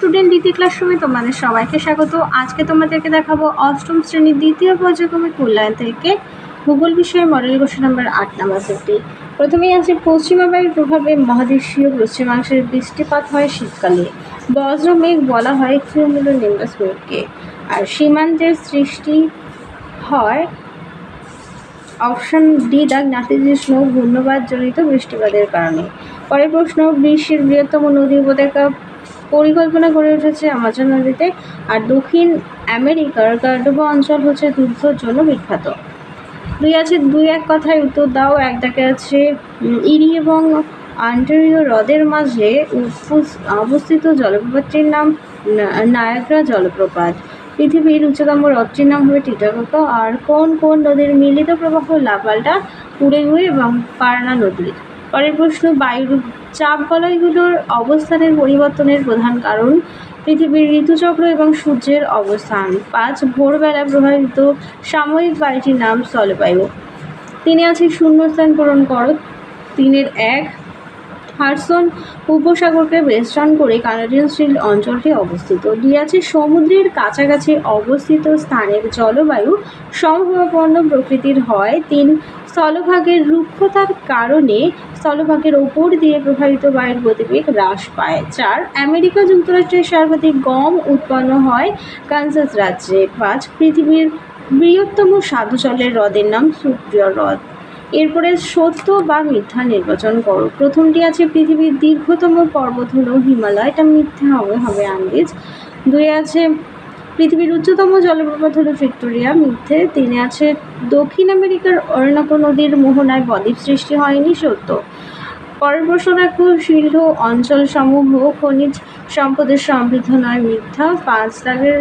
Student দ্বিতীয় ক্লাসরুমে তোমাদের সবাইকে স্বাগত। আজকে তোমাদেরকে দেখাবো অষ্টম শ্রেণীর দ্বিতীয় পর্যায়ক্রমিক মূল্যায়ন থেকে ভূগোল বিষয়ে মডেল কোশ্চেন নাম্বার 8 নাম্বার 50। প্রথমেই আছে পশ্চিমা বায়ুর প্রভাবে মহাদেশীয় পশ্চিমাংশের বৃষ্টিপাত হয় শীতকালে। বজ্র মেঘ বলা হয় কিউমুলোনিম্বাস মেঘকে। আর সীমান্তের সৃষ্টি হয় অপশন ডি দাগ নাতিশীতোষ্ণ ঘূর্ণবাতজনিত বৃষ্টিপাতের কারণে। পরের প্রশ্ন, বিশ্বের বৃহত্তম নদী উপত্যকা পরিকল্পনা গড়ে উঠেছে আমাজন নদীতে। আর দক্ষিণ আমেরিকার কার্ডোবা অঞ্চল হচ্ছে দুগ্ধর জন্য বিখ্যাত। দুই আছে দুই এক কথায় উত্তর দাও। এক দাগে আছে ইরি এবং অন্টারিও হ্রদের মাঝে অবস্থিত জলপ্রপাতটির নাম নায়াগ্রা জলপ্রপাত। পৃথিবীর উচ্চতম হ্রদটির নাম হবে টিটাগোকা। আর কোন কোন নদীর মিলিত প্রবাহ লাভালটা, উরেগুয়ে এবং পারনা নদীর। পরের প্রশ্ন, বায়ুর চাপ বলয়গুলোর অবস্থানের পরিবর্তনের প্রধান কারণ পৃথিবীর ঋতুচক্র এবং সূর্যের অবস্থান। 5 ভোরবেলা প্রবাহিত সাময়িক বায়ুটির নাম স্থলবায়ু। 3 আছে শূন্যস্থান পূরণ করো। 3 1 হাডসন উপসাগরকে বেষ্টন করে কানাডিয়ান শিল্ড অঞ্চলটি অবস্থিত। 2 আছে সমুদ্রের কাছাকাছি অবস্থিত স্থানের জলবায়ু সমভাবাপন্ন প্রকৃতির হয়। 3 স্থলভাগের রুক্ষতার কারণে স্থলভাগের ওপর দিয়ে প্রবাহিত বায়ুর গতিবেগ হ্রাস পায়। 4 আমেরিকা যুক্তরাষ্ট্রের সর্বাধিক গম উৎপন্ন হয় কানসাস রাজ্যে। 5 পৃথিবীর বৃহত্তম সাধু জলের হ্রদের নাম সুপ্রিয় হ্রদ। এরপরে সত্য বা মিথ্যা নির্বাচন করো। প্রথমটি আছে পৃথিবীর দীর্ঘতম পর্বত হলো হিমালয়, এটা মিথ্যা হবে আন্দিজ। 2 আছে পৃথিবীর উচ্চতম জলপ্রপাত হলো ভিক্টোরিয়া, মিথ্যে। 3 আছে দক্ষিণ আমেরিকার অরুণাকো নদীর মোহনায় বদ্বীপ সৃষ্টি হয়নি, সত্য। পরের প্রশ্ন দেখো, সিন্ধ অঞ্চল সমূহ খনিজ সম্পদের সমৃদ্ধ নয়, মিথ্যা। 5 দাগের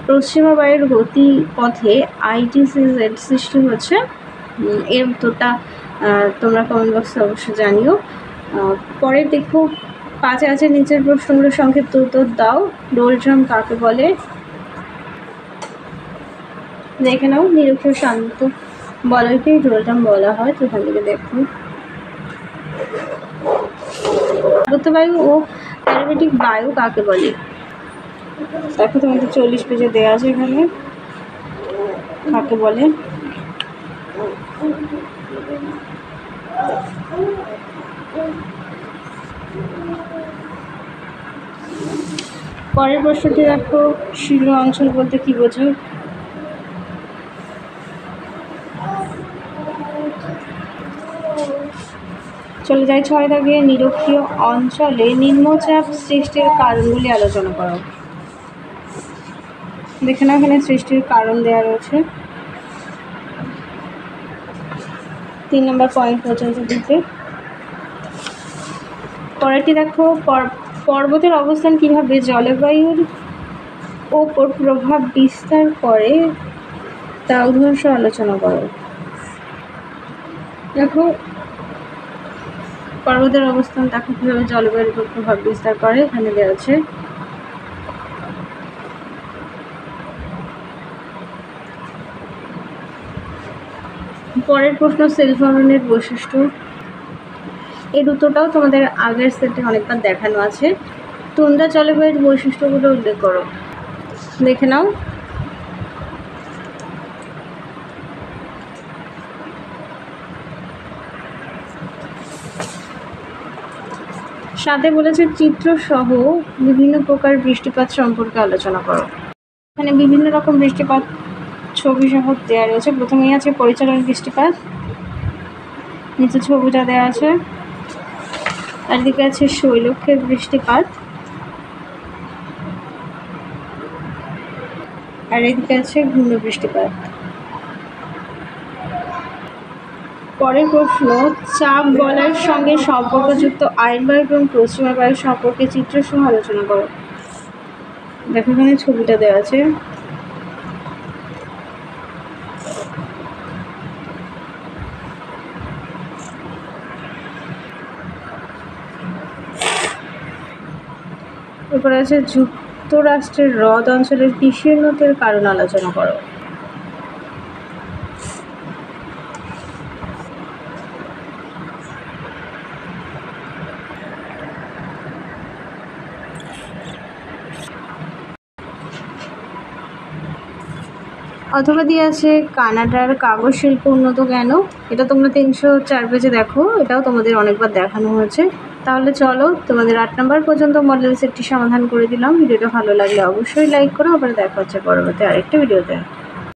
পশ্চিমা বায়ুর গতিপথে ITCZ সৃষ্টি হচ্ছে। এর উত্তরটা তোমরা কমেন্ট বক্সে অবশ্যই জানিও। পরে দেখো 5 আছে নিচের প্রশ্নগুলো সংক্ষিপ্ত উত্তর দাও। ডোলড্রাম কাকে বলে? দেখে নাও, নিরক্ষীয় শান্ত বলয়কেই ডোলড্রাম বলা হয়। তো এখান থেকে দেখো স্বাগত বায়ু ও অ্যারোমেটিক বায়ু কাকে বলে? দেখো তোমাদের 40 পেজে দেওয়া আছে এখানে কাকে বলে। পরের প্রশ্নটি দেখো, শিল অঞ্চল বলতে কি বোঝো? চলে যায় 6 দাগে নিরক্ষীয় অঞ্চলে নিম্নচাপ সৃষ্টির কারণগুলি আলোচনা করো। দেখে নাও, এখানে সৃষ্টির কারণ দেওয়া রয়েছে। 3 নম্বর পয়েন্ট পর্যন্ত দিতে। পরেরটি দেখো, পর্বতের অবস্থান কিভাবে জলবায়ুর ওপর প্রভাব বিস্তার করে তা উদাহরণ আলোচনা করো। দেখো পর্বতের অবস্থান দেখো কিভাবে জলবায়ুর উপর প্রভাব বিস্তার করে, এখানে দেওয়া আছে। পরের প্রশ্ন, সেলফরনের বৈশিষ্ট্য। এর উত্তরটাও তোমাদের আগের সেটে অনেকবার দেখানো আছে। তুন্দ্রা জলবায়ুর বৈশিষ্ট্যগুলো উল্লেখ করো। দেখে নাও। সাথে বলেছে চিত্রসহ বিভিন্ন প্রকার বৃষ্টিপাত সম্পর্কে আলোচনা করো। এখানে বিভিন্ন রকম বৃষ্টিপাত ছবি সহ দেওয়া রয়েছে। প্রথমেই আছে পরিচালন বৃষ্টিপাত, নিচে ছবিটা দেওয়া আছে। আর দিকে আছে শৈলক্ষের বৃষ্টিপাত, আর এদিকে আছে ঘূর্ণ বৃষ্টিপাত। পরের প্রশ্ন, চাপ বলয়ের সঙ্গে সম্পর্কযুক্ত আইন বায়ু এবং পশ্চিমা বায়ু সম্পর্কে চিত্রসহ আলোচনা করো। দেখো এখানে ছবিটা দেওয়া আছে। এরপর আছে যুক্তরাষ্ট্রের হ্রদ অঞ্চলের বিস্তীর্ণতার কারণ আলোচনা করো। অথবা দিয়ে আছে কানাডার কাগজ শিল্প উন্নত জ্ঞানও। এটা তোমরা 304 পেজে দেখো, এটাও তোমাদের অনেকবার দেখানো হয়েছে। তাহলে চলো তোমাদের 8 নম্বর পর্যন্ত মডেল সেটটি সমাধান করে দিলাম। ভিডিওটা ভালো লাগলে অবশ্যই লাইক করো। আবার দেখা হচ্ছে পরবর্তী আরেকটা ভিডিওতে।